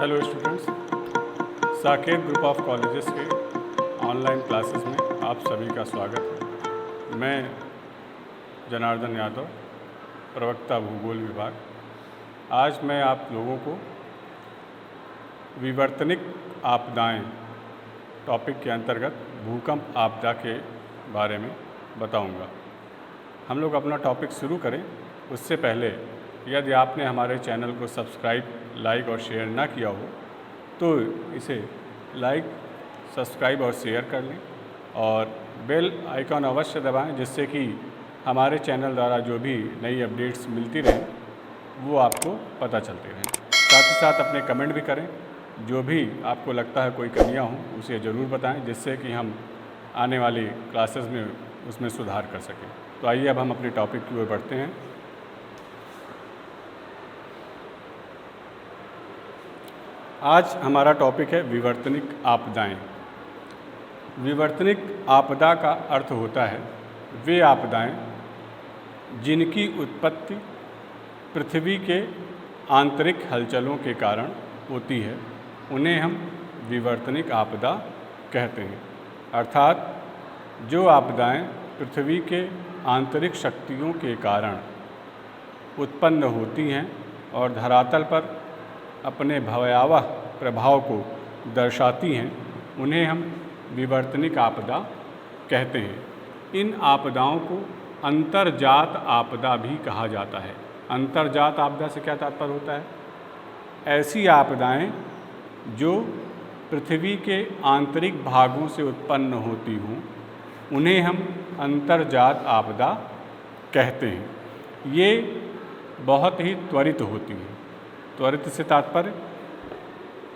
Hello students, Saket group of colleges के online classes में आप सभी का स्वागत है। मैं जनार्दन यादव, प्रवक्ता भूगोल विभाग। आज मैं आप लोगों को विवर्तनिक आपदाएं टॉपिक के अंतर्गत भूकंप आपदा के बारे में बताऊंगा। हम लोग अपना टॉपिक शुरू करें उससे पहले यदि आपने हमारे चैनल को सब्सक्राइब, लाइक और शेयर ना किया हो तो इसे लाइक, सब्सक्राइब और शेयर कर लें और बेल आइकॉन अवश्य दबाएं, जिससे कि हमारे चैनल द्वारा जो भी नई अपडेट्स मिलती रहें वो आपको पता चलती रहें। साथ ही साथ अपने कमेंट भी करें, जो भी आपको लगता है कोई कमियां हों उसे ज़रूर बताएं, जिससे कि हम आने वाली क्लासेस में उसमें सुधार कर सकें। तो आइए अब हम अपने टॉपिक की ओर बढ़ते हैं। आज हमारा टॉपिक है विवर्तनिक आपदाएं। विवर्तनिक आपदा का अर्थ होता है वे आपदाएं जिनकी उत्पत्ति पृथ्वी के आंतरिक हलचलों के कारण होती है, उन्हें हम विवर्तनिक आपदा कहते हैं। अर्थात जो आपदाएं पृथ्वी के आंतरिक शक्तियों के कारण उत्पन्न होती हैं और धरातल पर अपने भयावह प्रभाव को दर्शाती हैं, उन्हें हम विवर्तनिक आपदा कहते हैं। इन आपदाओं को अंतर्जात आपदा भी कहा जाता है। अंतर्जात आपदा से क्या तात्पर्य होता है? ऐसी आपदाएं जो पृथ्वी के आंतरिक भागों से उत्पन्न होती हों, उन्हें हम अंतर्जात आपदा कहते हैं। ये बहुत ही त्वरित होती हैं। त्वरित से तात्पर्य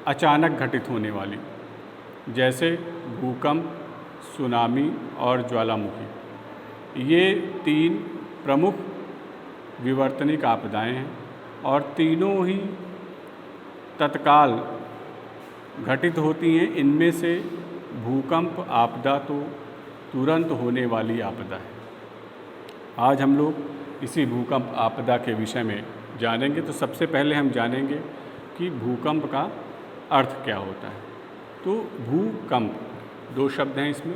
अचानक घटित होने वाली, जैसे भूकंप, सुनामी और ज्वालामुखी। ये तीन प्रमुख विवर्तनिक आपदाएं हैं और तीनों ही तत्काल घटित होती हैं। इनमें से भूकंप आपदा तो तुरंत होने वाली आपदा है। आज हम लोग इसी भूकंप आपदा के विषय में जानेंगे। तो सबसे पहले हम जानेंगे कि भूकंप का अर्थ क्या होता है। तो भूकंप, दो शब्द हैं इसमें,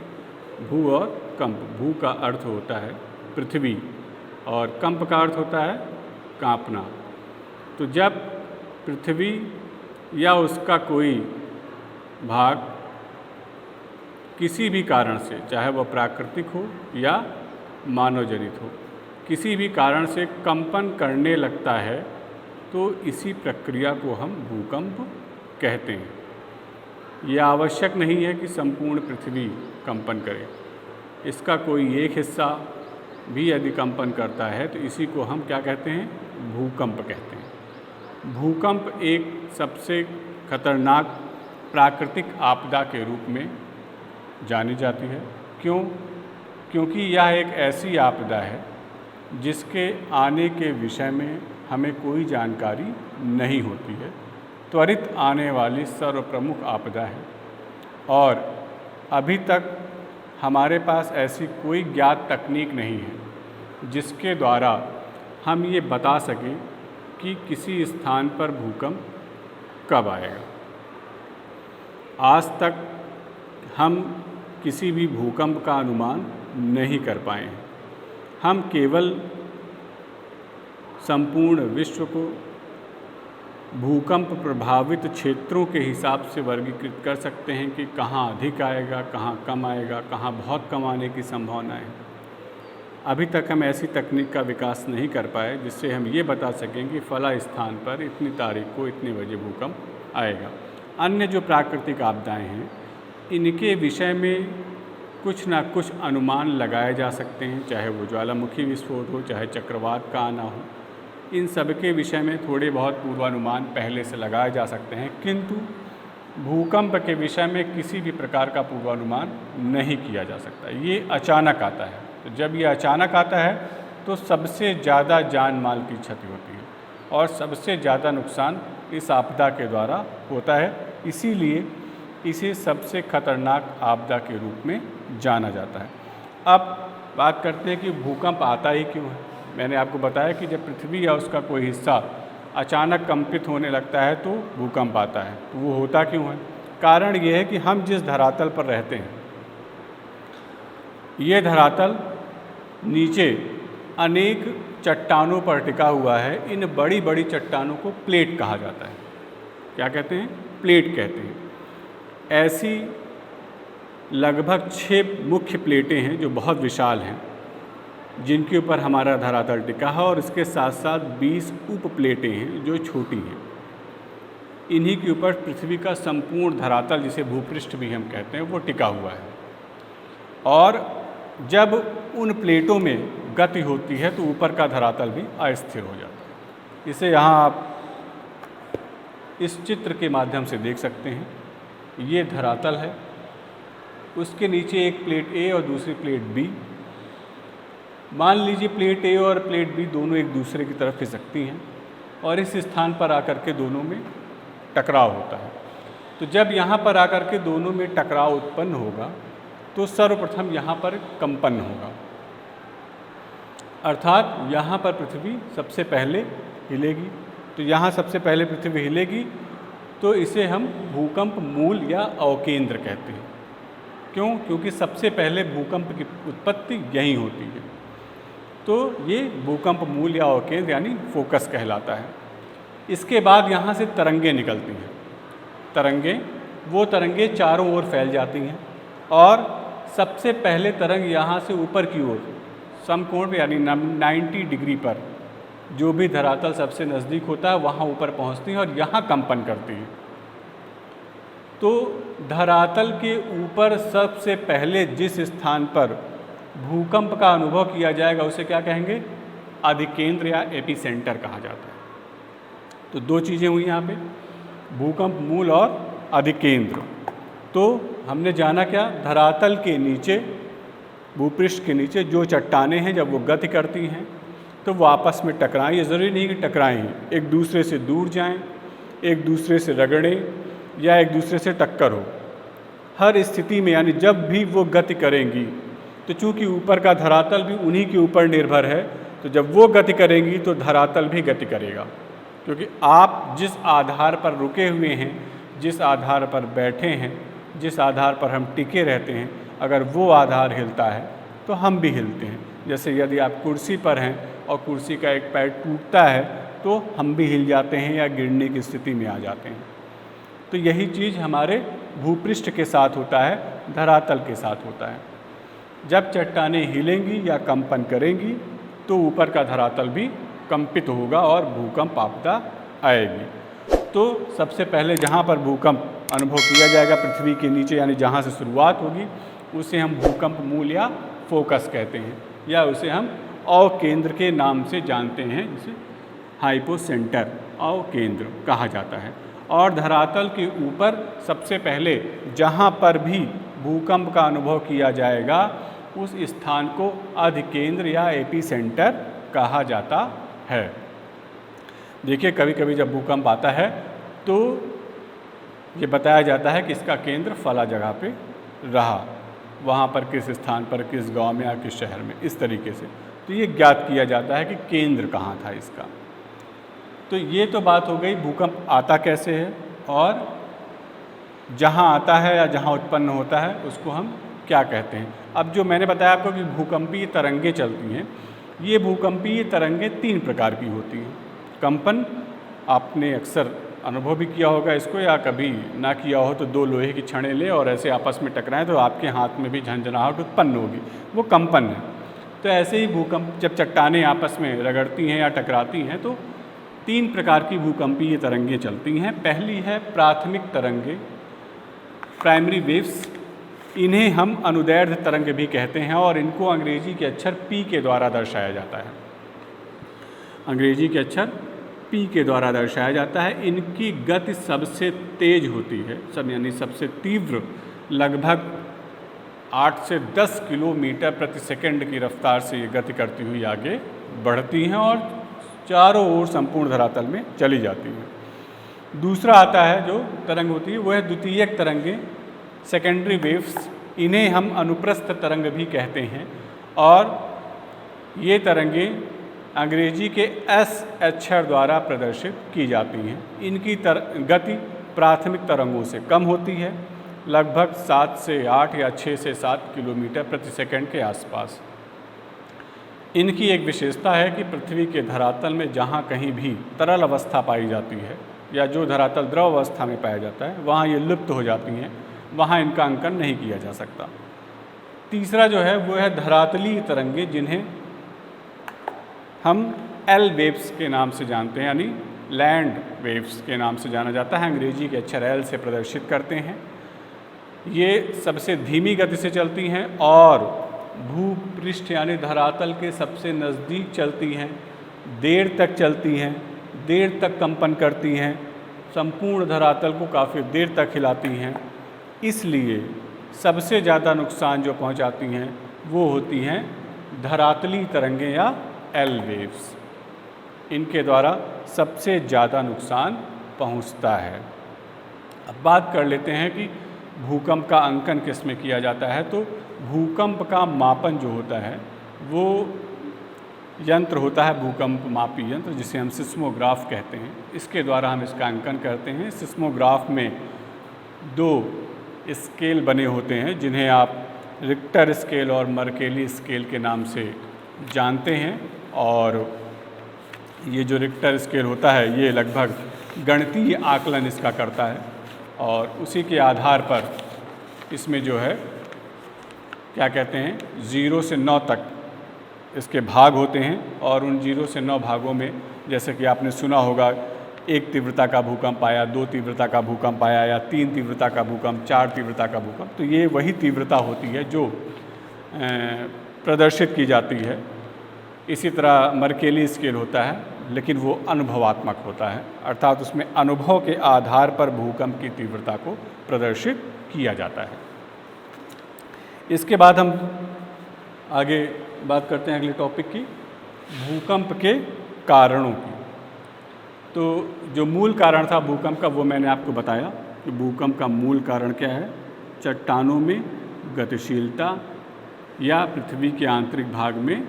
भू और कंप। भू का अर्थ होता है पृथ्वी और कंप का अर्थ होता है कांपना। तो जब पृथ्वी या उसका कोई भाग किसी भी कारण से, चाहे वह प्राकृतिक हो या मानव जनित हो, किसी भी कारण से कंपन करने लगता है, तो इसी प्रक्रिया को हम भूकंप कहते हैं। यह आवश्यक नहीं है कि संपूर्ण पृथ्वी कंपन करे। इसका कोई एक हिस्सा भी यदि कंपन करता है तो इसी को हम क्या कहते हैं? भूकंप कहते हैं। भूकंप एक सबसे खतरनाक प्राकृतिक आपदा के रूप में जानी जाती है। क्यों? क्योंकि यह एक ऐसी आपदा है जिसके आने के विषय में हमें कोई जानकारी नहीं होती है। त्वरित आने वाली सर्वप्रमुख आपदा है और अभी तक हमारे पास ऐसी कोई ज्ञात तकनीक नहीं है जिसके द्वारा हम ये बता सकें कि किसी स्थान पर भूकंप कब आएगा। आज तक हम किसी भी भूकंप का अनुमान नहीं कर पाए हैं। हम केवल संपूर्ण विश्व को भूकंप प्रभावित क्षेत्रों के हिसाब से वर्गीकृत कर सकते हैं कि कहाँ अधिक आएगा, कहाँ कम आएगा, कहाँ बहुत कम आने की संभावना है। अभी तक हम ऐसी तकनीक का विकास नहीं कर पाए जिससे हम ये बता सकें कि फला स्थान पर इतनी तारीख को इतने बजे भूकंप आएगा। अन्य जो प्राकृतिक आपदाएं हैं, इनके विषय में कुछ ना कुछ अनुमान लगाए जा सकते हैं, चाहे वो ज्वालामुखी विस्फोट हो, चाहे चक्रवात का आना हो। इन सब के विषय में थोड़े बहुत पूर्वानुमान पहले से लगाए जा सकते हैं, किंतु भूकंप के विषय में किसी भी प्रकार का पूर्वानुमान नहीं किया जा सकता। ये अचानक आता है। तो जब ये अचानक आता है तो सबसे ज़्यादा जान माल की क्षति होती है और सबसे ज़्यादा नुकसान इस आपदा के द्वारा होता है। इसीलिए इसे सबसे खतरनाक आपदा के रूप में जाना जाता है। अब बात करते हैं कि भूकंप आता ही क्यों है। मैंने आपको बताया कि जब पृथ्वी या उसका कोई हिस्सा अचानक कंपित होने लगता है तो भूकंप आता है। तो वो होता क्यों है? कारण ये है कि हम जिस धरातल पर रहते हैं, ये धरातल नीचे अनेक चट्टानों पर टिका हुआ है। इन बड़ी बड़ी चट्टानों को प्लेट कहा जाता है। क्या कहते हैं? प्लेट कहते हैं। ऐसी लगभग 6 मुख्य प्लेटें हैं जो बहुत विशाल हैं, जिनके ऊपर हमारा धरातल टिका है, और इसके साथ साथ 20 उप प्लेटें हैं जो छोटी हैं। इन्हीं के ऊपर पृथ्वी का संपूर्ण धरातल, जिसे भूपृष्ठ भी हम कहते हैं, वो टिका हुआ है। और जब उन प्लेटों में गति होती है तो ऊपर का धरातल भी अस्थिर हो जाता है। इसे यहाँ आप इस चित्र के माध्यम से देख सकते हैं। ये धरातल है, उसके नीचे एक प्लेट ए और दूसरी प्लेट बी। मान लीजिए प्लेट ए और प्लेट बी दोनों एक दूसरे की तरफ खिसकती हैं और इस स्थान पर आकर के दोनों में टकराव होता है। तो जब यहाँ पर आकर के दोनों में टकराव उत्पन्न होगा तो सर्वप्रथम यहाँ पर कंपन होगा, अर्थात यहाँ पर पृथ्वी सबसे पहले हिलेगी। तो यहाँ सबसे पहले पृथ्वी हिलेगी तो इसे हम भूकंप मूल या अवकेंद्र कहते हैं। क्यों? क्योंकि सबसे पहले भूकंप की उत्पत्ति यहीं होती है। तो ये भूकंप मूल या अवकेंद्र यानी फोकस कहलाता है। इसके बाद यहाँ से तरंगें निकलती हैं। वो तरंगें चारों ओर फैल जाती हैं और सबसे पहले तरंग यहाँ से ऊपर की ओर समकोण पे यानी 90 डिग्री पर जो भी धरातल सबसे नज़दीक होता है वहाँ ऊपर पहुँचती है और यहाँ कंपन करती है। तो धरातल के ऊपर सबसे पहले जिस स्थान पर भूकंप का अनुभव किया जाएगा उसे क्या कहेंगे? अधिकेंद्र या एपिसेंटर कहा जाता है। तो दो चीज़ें हुई यहाँ पे, भूकंप मूल और अधिकेंद्र। तो हमने जाना क्या? धरातल के नीचे, भूपृष्ठ के नीचे जो चट्टानें हैं जब वो गति करती हैं तो वो आपस में टकराएं। ये ज़रूरी नहीं कि टकराएं, एक दूसरे से दूर जाएं, एक दूसरे से रगड़ें या एक दूसरे से टक्कर हो। हर स्थिति में यानी जब भी वो गति करेंगी तो चूँकि ऊपर का धरातल भी उन्हीं के ऊपर निर्भर है, तो जब वो गति करेंगी तो धरातल भी गति करेगा। क्योंकि आप जिस आधार पर रुके हुए हैं, जिस आधार पर बैठे हैं, जिस आधार पर हम टिके रहते हैं, अगर वो आधार हिलता है तो हम भी हिलते हैं। जैसे यदि आप कुर्सी पर हैं और कुर्सी का एक पैर टूटता है तो हम भी हिल जाते हैं या गिरने की स्थिति में आ जाते हैं। तो यही चीज़ हमारे भूपृष्ठ के साथ होता है, धरातल के साथ होता है। जब चट्टानें हिलेंगी या कंपन करेंगी तो ऊपर का धरातल भी कंपित होगा और भूकंप आपदा आएगी। तो सबसे पहले जहाँ पर भूकंप अनुभव किया जाएगा पृथ्वी के नीचे, यानी जहाँ से शुरुआत होगी, उसे हम भूकंप मूल या फोकस कहते हैं, या उसे हम अवकेंद्र के नाम से जानते हैं, जिसे हाइपोसेंटर अवकेंद्र कहा जाता है। और धरातल के ऊपर सबसे पहले जहाँ पर भी भूकंप का अनुभव किया जाएगा उस स्थान को अधिकेंद्र या एपिसेंटर कहा जाता है। देखिए, कभी कभी जब भूकंप आता है तो ये बताया जाता है कि इसका केंद्र फला जगह पे रहा, वहाँ पर किस स्थान पर, किस गांव में या किस शहर में, इस तरीके से। तो ये ज्ञात किया जाता है कि केंद्र कहाँ था इसका। तो ये तो बात हो गई भूकंप आता कैसे है और जहाँ आता है या जहाँ उत्पन्न होता है उसको हम क्या कहते हैं। अब जो मैंने बताया आपको कि भूकंपीय तरंगें चलती हैं, ये भूकंपीय तरंगें 3 प्रकार की होती हैं। कंपन, आपने अक्सर अनुभव भी किया होगा इसको, या कभी ना किया हो तो 2 लोहे की छड़ें ले और ऐसे आपस में टकराएं तो आपके हाथ में भी झंझनाहट उत्पन्न होगी, वो कंपन है। तो ऐसे ही भूकंप, जब चट्टानें आपस में रगड़ती हैं या टकराती हैं तो 3 प्रकार की भूकंपीय तरंगें चलती हैं। पहली है प्राथमिक तरंगें, प्राइमरी वेव्स। इन्हें हम अनुदैर्ध्य तरंग भी कहते हैं और इनको अंग्रेजी के अक्षर P के द्वारा दर्शाया जाता है। अंग्रेजी के अक्षर P के द्वारा दर्शाया जाता है। इनकी गति सबसे तेज होती है, यानी सबसे तीव्र, लगभग 8 से 10 किलोमीटर प्रति सेकंड की रफ्तार से ये गति करती हुई आगे बढ़ती हैं और चारों ओर संपूर्ण धरातल में चली जाती हैं। दूसरा आता है जो तरंग होती है वो है द्वितीयक तरंगें, सेकेंडरी वेव्स। इन्हें हम अनुप्रस्थ तरंग भी कहते हैं और ये तरंगें अंग्रेजी के एस अक्षर द्वारा प्रदर्शित की जाती हैं। इनकी गति प्राथमिक तरंगों से कम होती है, लगभग 7 से 8 या 6 से 7 किलोमीटर प्रति सेकंड के आसपास। इनकी एक विशेषता है कि पृथ्वी के धरातल में जहाँ कहीं भी तरल अवस्था पाई जाती है या जो धरातल द्रव अवस्था में पाया जाता है वहाँ ये लुप्त हो जाती हैं, वहाँ इनका अंकन नहीं किया जा सकता। तीसरा जो है वो है धरातलीय तरंगे, जिन्हें हम एल वेव्स के नाम से जानते हैं, यानी लैंड वेव्स के नाम से जाना जाता है। अंग्रेजी के अक्षर एल से प्रदर्शित करते हैं। ये सबसे धीमी गति से चलती हैं और भूपृष्ठ यानी धरातल के सबसे नज़दीक चलती हैं, देर तक चलती हैं, देर तक कंपन करती हैं, संपूर्ण धरातल को काफ़ी देर तक हिलाती हैं। इसलिए सबसे ज़्यादा नुकसान जो पहुंचाती हैं वो होती हैं धरातली तरंगें या एल वेव्स। इनके द्वारा सबसे ज़्यादा नुकसान पहुंचता है। अब बात कर लेते हैं कि भूकंप का अंकन किस में किया जाता है। तो भूकंप का मापन जो होता है वो यंत्र होता है, भूकंप मापी यंत्र, जिसे हम सिस्मोग्राफ कहते हैं। इसके द्वारा हम इसका अंकन करते हैं। सिस्मोग्राफ में 2 स्केल बने होते हैं, जिन्हें आप रिक्टर स्केल और मर्केली स्केल के नाम से जानते हैं। और ये जो रिक्टर स्केल होता है ये लगभग गणितीय आकलन इसका करता है और उसी के आधार पर इसमें जो है क्या कहते हैं 0 से 9 तक इसके भाग होते हैं। और उन 0 से 9 भागों में जैसे कि आपने सुना होगा 1 तीव्रता का भूकंप आया, 2 तीव्रता का भूकंप आया या 3 तीव्रता का भूकंप, 4 तीव्रता का भूकंप। तो ये वही तीव्रता होती है जो प्रदर्शित की जाती है। इसी तरह मर्केली स्केल होता है, लेकिन वो अनुभवात्मक होता है, अर्थात उसमें अनुभव के आधार पर भूकंप की तीव्रता को प्रदर्शित किया जाता है। इसके बाद हम आगे बात करते हैं अगले टॉपिक की, भूकंप के कारणों की। तो जो मूल कारण था भूकंप का वो मैंने आपको बताया कि भूकंप का मूल कारण क्या है। चट्टानों में गतिशीलता या पृथ्वी के आंतरिक भाग में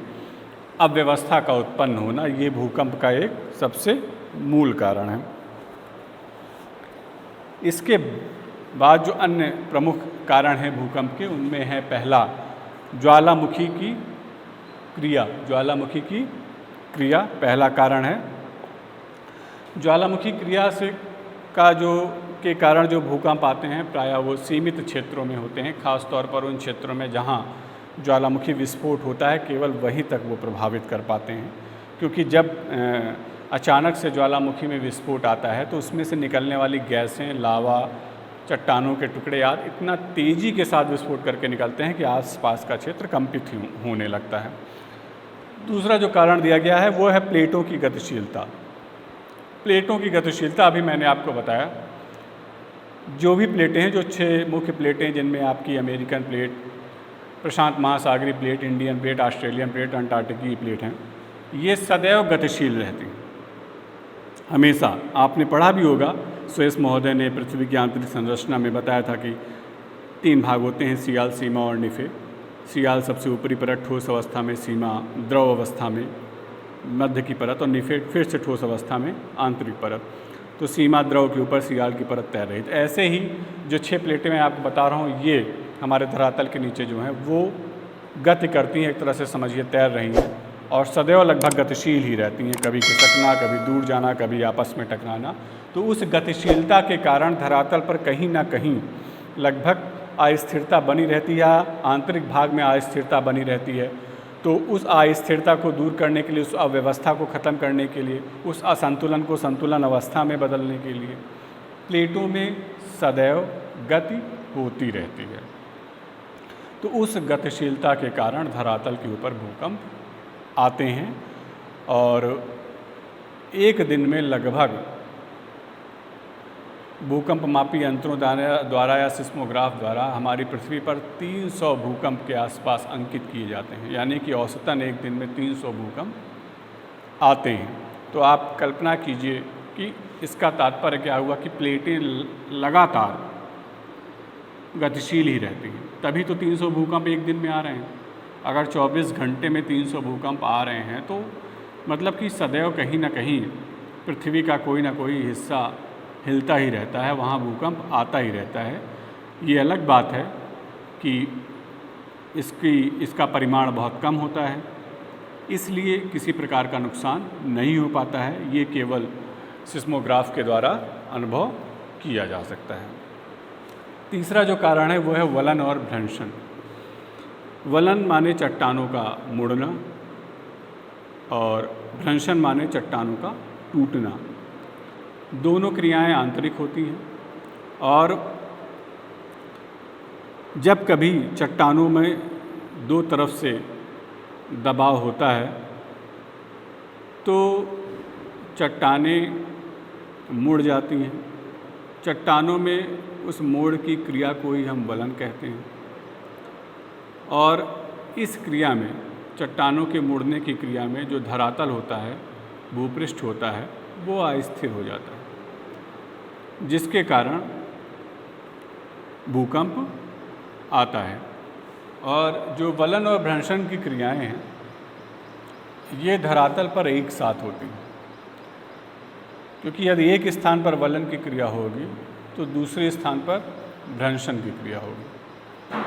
अव्यवस्था का उत्पन्न होना, ये भूकंप का एक सबसे मूल कारण है। इसके बाद जो अन्य प्रमुख कारण हैं भूकंप के, उनमें है पहला ज्वालामुखी की क्रिया। ज्वालामुखी की क्रिया पहला कारण है। ज्वालामुखी क्रिया से के कारण जो भूकंप आते हैं प्रायः वो सीमित क्षेत्रों में होते हैं, खास तौर पर उन क्षेत्रों में जहाँ ज्वालामुखी विस्फोट होता है केवल वहीं तक वो प्रभावित कर पाते हैं। क्योंकि जब अचानक से ज्वालामुखी में विस्फोट आता है तो उसमें से निकलने वाली गैसें, लावा, चट्टानों के टुकड़े आदि इतना तेज़ी के साथ विस्फोट करके निकलते हैं कि आसपास का क्षेत्र कंपित होने लगता है। दूसरा जो कारण दिया गया है वो है प्लेटों की गतिशीलता। प्लेटों की गतिशीलता अभी मैंने आपको बताया। जो भी प्लेटें हैं, जो 6 मुख्य प्लेटें जिनमें आपकी अमेरिकन प्लेट, प्रशांत महासागरीय plate, Indian plate, Australian plate, अंटार्कटिकी प्लेट हैं, ये सदैव गतिशील रहती हैं हमेशा। आपने पढ़ा भी होगा, स्वेस महोदय ने पृथ्वी की आंतरिक संरचना में बताया था कि 3 भाग होते हैं, सियाल, सीमा और निफे। सियाल सबसे ऊपरी परत ठोस अवस्था में, सीमा द्रव अवस्था में मध्य की परत और निफे फिर से ठोस अवस्था में आंतरिक परत। तो सीमा द्रव के ऊपर, सियाल की परत तैर रही। ऐसे ही जो 6 प्लेटें मैं आपको बता रहा हूँ ये हमारे धरातल के नीचे जो हैं वो गति करती हैं, एक तरह से समझिए तैर रही हैं और सदैव लगभग गतिशील ही रहती हैं, कभी खिसकना, कभी दूर जाना, कभी आपस में टकराना। तो उस गतिशीलता के कारण धरातल पर कहीं ना कहीं लगभग अस्थिरता बनी रहती है, आंतरिक भाग में अस्थिरता बनी रहती है। तो उस अस्थिरता को दूर करने के लिए, उस अव्यवस्था को ख़त्म करने के लिए, उस असंतुलन को संतुलन अवस्था में बदलने के लिए प्लेटों में सदैव गति होती रहती है। तो उस गतिशीलता के कारण धरातल के ऊपर भूकंप आते हैं और एक दिन में लगभग भूकंप मापी यंत्रों द्वारा या सिस्मोग्राफ द्वारा हमारी पृथ्वी पर 300 भूकंप के आसपास अंकित किए जाते हैं। यानी कि औसतन एक दिन में 300 भूकंप आते हैं। तो आप कल्पना कीजिए कि इसका तात्पर्य क्या हुआ कि प्लेटें लगातार गतिशील ही रहती हैं, तभी तो 300 भूकंप एक दिन में आ रहे हैं। अगर 24 घंटे में 300 भूकंप आ रहे हैं तो मतलब कि सदैव कहीं ना कहीं पृथ्वी का कोई ना कोई हिस्सा हिलता ही रहता है, वहाँ भूकंप आता ही रहता है। ये अलग बात है कि इसका परिमाण बहुत कम होता है, इसलिए किसी प्रकार का नुकसान नहीं हो पाता है। ये केवल सिस्मोग्राफ के द्वारा अनुभव किया जा सकता है। तीसरा जो कारण है वो है वलन और भ्रंशन। वलन माने चट्टानों का मुड़ना और भ्रंशन माने चट्टानों का टूटना। दोनों क्रियाएं आंतरिक होती हैं और जब कभी चट्टानों में दो तरफ से दबाव होता है तो चट्टानें मुड़ जाती हैं। चट्टानों में उस मोड़ की क्रिया को ही हम वलन कहते हैं और इस क्रिया में, चट्टानों के मुड़ने की क्रिया में जो धरातल होता है, भूपृष्ठ होता है, वो अस्थिर हो जाता है, जिसके कारण भूकंप आता है। और जो वलन और भ्रंशन की क्रियाएं हैं ये धरातल पर एक साथ होती हैं, क्योंकि यदि एक स्थान पर वलन की क्रिया होगी तो दूसरे स्थान पर भ्रंशन की क्रिया होगी।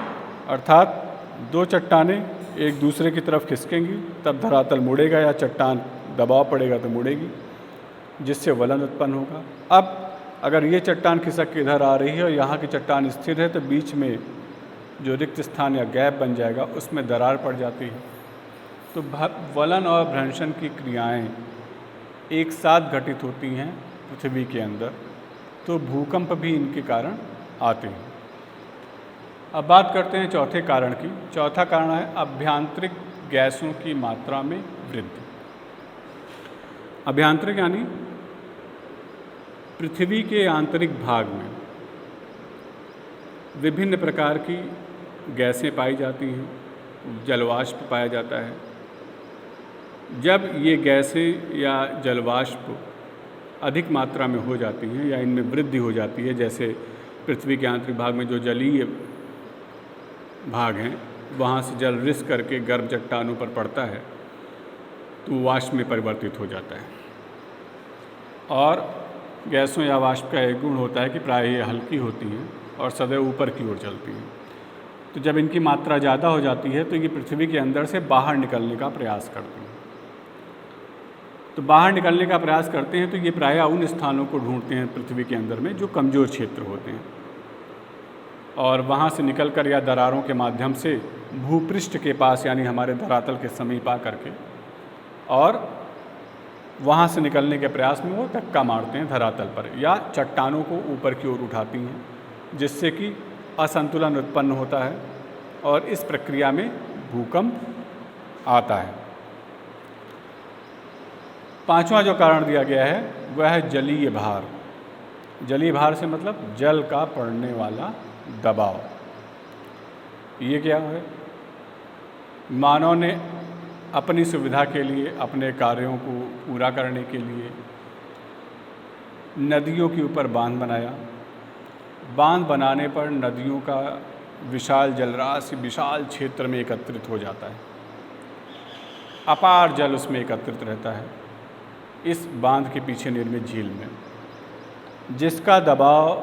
अर्थात दो चट्टानें एक दूसरे की तरफ खिसकेंगी तब धरातल मुड़ेगा, या चट्टान दबाव पड़ेगा तो मुड़ेगी, जिससे वलन उत्पन्न होगा। अब अगर ये चट्टान खिसक के इधर आ रही है और यहाँ की चट्टान स्थिर है तो बीच में जो रिक्त स्थान या गैप बन जाएगा उसमें दरार पड़ जाती है। तो वलन और भ्रंशन की क्रियाएं एक साथ घटित होती हैं पृथ्वी के अंदर, तो भूकंप भी इनके कारण आते हैं। अब बात करते हैं चौथे कारण की। चौथा कारण है अभ्यांतरिक गैसों की मात्रा में वृद्धि। अभ्यांतरिक यानी पृथ्वी के आंतरिक भाग में विभिन्न प्रकार की गैसें पाई जाती हैं, जलवाष्प पाया जाता है। जब ये गैसें या जलवाष्प अधिक मात्रा में हो जाती हैं या इनमें वृद्धि हो जाती है, जैसे पृथ्वी के आंतरिक भाग में जो जलीय भाग हैं वहाँ से जल रिस करके गर्म चट्टानों पर पड़ता है तो वाष्प में परिवर्तित हो जाता है। और गैसों या वाष्प का एक गुण होता है कि प्रायः ये हल्की होती हैं और सदैव ऊपर की ओर चलती हैं। तो जब इनकी मात्रा ज़्यादा हो जाती है तो ये पृथ्वी के अंदर से बाहर निकलने का प्रयास करती हैं। तो बाहर निकलने का प्रयास करते हैं तो ये प्रायः उन स्थानों को ढूंढते हैं पृथ्वी के अंदर में जो कमज़ोर क्षेत्र होते हैं, और वहाँ से निकलकर या दरारों के माध्यम से भूपृष्ठ के पास यानी हमारे धरातल के समीप आ करके और वहाँ से निकलने के प्रयास में वो धक्का मारते हैं धरातल पर, या चट्टानों को ऊपर की ओर उठाती हैं, जिससे कि असंतुलन उत्पन्न होता है और इस प्रक्रिया में भूकंप आता है। पांचवा जो कारण दिया गया है वह है जलीय भार। जलीय भार से मतलब जल का पड़ने वाला दबाव। ये क्या है? मानव ने अपनी सुविधा के लिए, अपने कार्यों को पूरा करने के लिए नदियों के ऊपर बांध बनाया। बांध बनाने पर नदियों का विशाल जलराशि विशाल क्षेत्र में एकत्रित हो जाता है, अपार जल उसमें एकत्रित रहता है इस बांध के पीछे निर्मित झील में, जिसका दबाव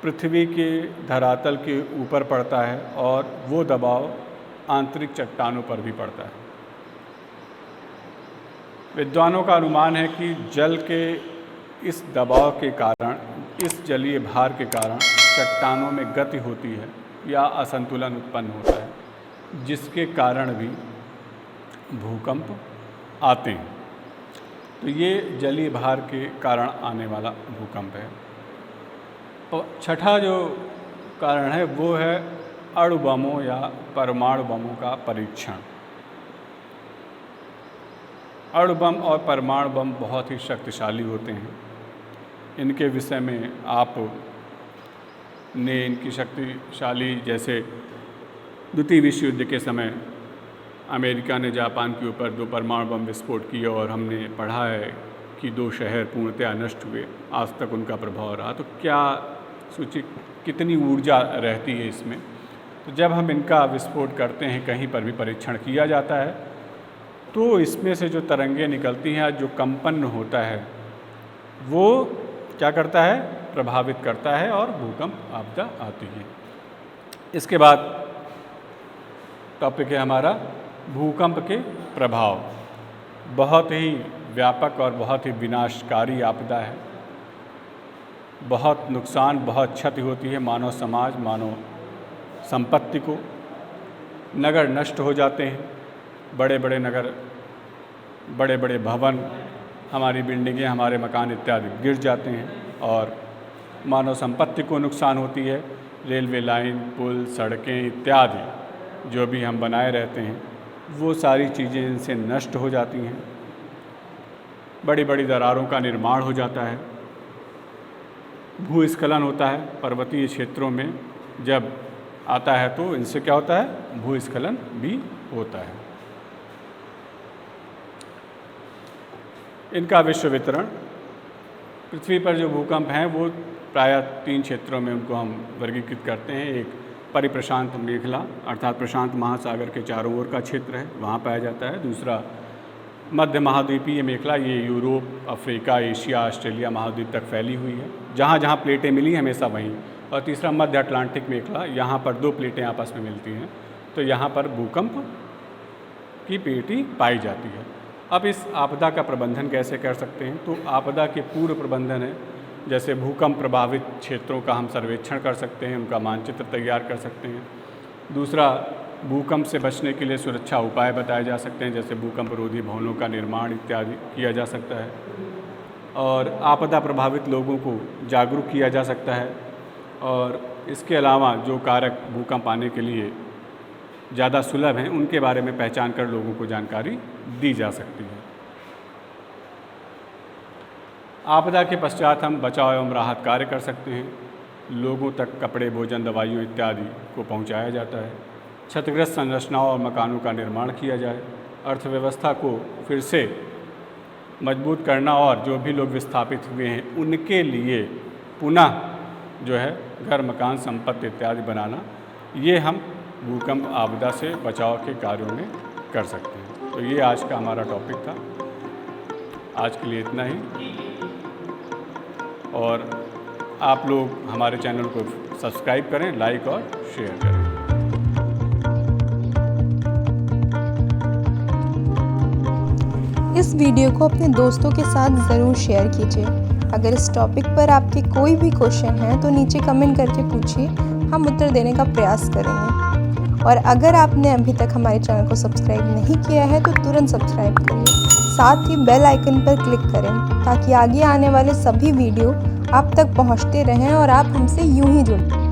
पृथ्वी के धरातल के ऊपर पड़ता है और वो दबाव आंतरिक चट्टानों पर भी पड़ता है। विद्वानों का अनुमान है कि जल के इस दबाव के कारण, इस जलीय भार के कारण चट्टानों में गति होती है या असंतुलन उत्पन्न होता है, जिसके कारण भी भूकंप आते हैं। तो ये जलीय भार के कारण आने वाला भूकंप है। और छठा जो कारण है वो है अणु बमों या परमाणु बमों का परीक्षण। अणु बम और परमाणु बम बहुत ही शक्तिशाली होते हैं। इनके विषय में आप ने इनकी शक्तिशाली, जैसे द्वितीय विश्व युद्ध के समय अमेरिका ने जापान के ऊपर 2 परमाणु बम विस्फोट किए और हमने पढ़ा है कि 2 शहर पूर्णतः नष्ट हुए, आज तक उनका प्रभाव रहा। तो क्या सोचिए कितनी ऊर्जा रहती है इसमें। तो जब हम इनका विस्फोट करते हैं, कहीं पर भी परीक्षण किया जाता है, तो इसमें से जो तरंगें निकलती हैं, जो कंपन होता है, वो क्या करता है, प्रभावित करता है और भूकंप आपदा आती है। इसके बाद टॉपिक है हमारा भूकंप के प्रभाव। बहुत ही व्यापक और बहुत ही विनाशकारी आपदा है। बहुत नुकसान, बहुत क्षति होती है मानव समाज, मानव संपत्ति को। नगर नष्ट हो जाते हैं, बड़े बड़े नगर, बड़े बड़े भवन, हमारी बिल्डिंगें, हमारे मकान इत्यादि गिर जाते हैं और मानव संपत्ति को नुकसान होती है। रेलवे लाइन, पुल, सड़कें इत्यादि जो भी हम बनाए रहते हैं, वो सारी चीज़ें इनसे नष्ट हो जाती हैं। बड़ी बड़ी दरारों का निर्माण हो जाता है। भूस्खलन होता है पर्वतीय क्षेत्रों में, जब आता है तो इनसे क्या होता है, भूस्खलन भी होता है। इनका विश्व वितरण, पृथ्वी पर जो भूकंप हैं वो प्रायः 3 क्षेत्रों में उनको हम वर्गीकृत करते हैं। एक परिप्रशांत मेखला अर्थात प्रशांत महासागर के चारों ओर का क्षेत्र है, वहाँ पाया जाता है। दूसरा मध्य महाद्वीपीय मेखला, ये यूरोप, अफ्रीका, एशिया, ऑस्ट्रेलिया महाद्वीप तक फैली हुई है, जहाँ जहाँ प्लेटें मिली हमेशा वहीं। और तीसरा मध्य अटलांटिक मेखला, यहाँ पर 2 प्लेटें आपस में मिलती हैं, तो यहाँ पर भूकंप की पेटी पाई जाती है। अब इस आपदा का प्रबंधन कैसे कर सकते हैं, तो आपदा के पूर्व प्रबंधन है, जैसे भूकंप प्रभावित क्षेत्रों का हम सर्वेक्षण कर सकते हैं, उनका मानचित्र तैयार कर सकते हैं। दूसरा, भूकंप से बचने के लिए सुरक्षा उपाय बताए जा सकते हैं, जैसे भूकंप रोधी भवनों का निर्माण इत्यादि किया जा सकता है। और आपदा प्रभावित लोगों को जागरूक किया जा सकता है। और इसके अलावा जो कारक भूकंप आने के लिए ज़्यादा सुलभ हैं, उनके बारे में पहचान कर लोगों को जानकारी दी जा सकती है। आपदा के पश्चात हम बचाव एवं राहत कार्य कर सकते हैं। लोगों तक कपड़े, भोजन, दवाइयों इत्यादि को पहुंचाया जाता है। क्षतिग्रस्त संरचनाओं और मकानों का निर्माण किया जाए। अर्थव्यवस्था को फिर से मजबूत करना और जो भी लोग विस्थापित हुए हैं उनके लिए पुनः जो है घर, मकान, संपत्ति इत्यादि बनाना, ये हम भूकंप आपदा से बचाव के कार्यों में कर सकते हैं। तो ये आज का हमारा टॉपिक था। आज के लिए इतना ही, और आप लोग हमारे चैनल को सब्सक्राइब करें, लाइक और शेयर करें। इस वीडियो को अपने दोस्तों के साथ ज़रूर शेयर कीजिए। अगर इस टॉपिक पर आपके कोई भी क्वेश्चन हैं तो नीचे कमेंट करके पूछिए, हम उत्तर देने का प्रयास करेंगे। और अगर आपने अभी तक हमारे चैनल को सब्सक्राइब नहीं किया है तो तुरंत सब्सक्राइब करिए, साथ ही बेल आइकन पर क्लिक करें ताकि आगे आने वाले सभी वीडियो आप तक पहुंचते रहें और आप हमसे यूं ही जुड़ें।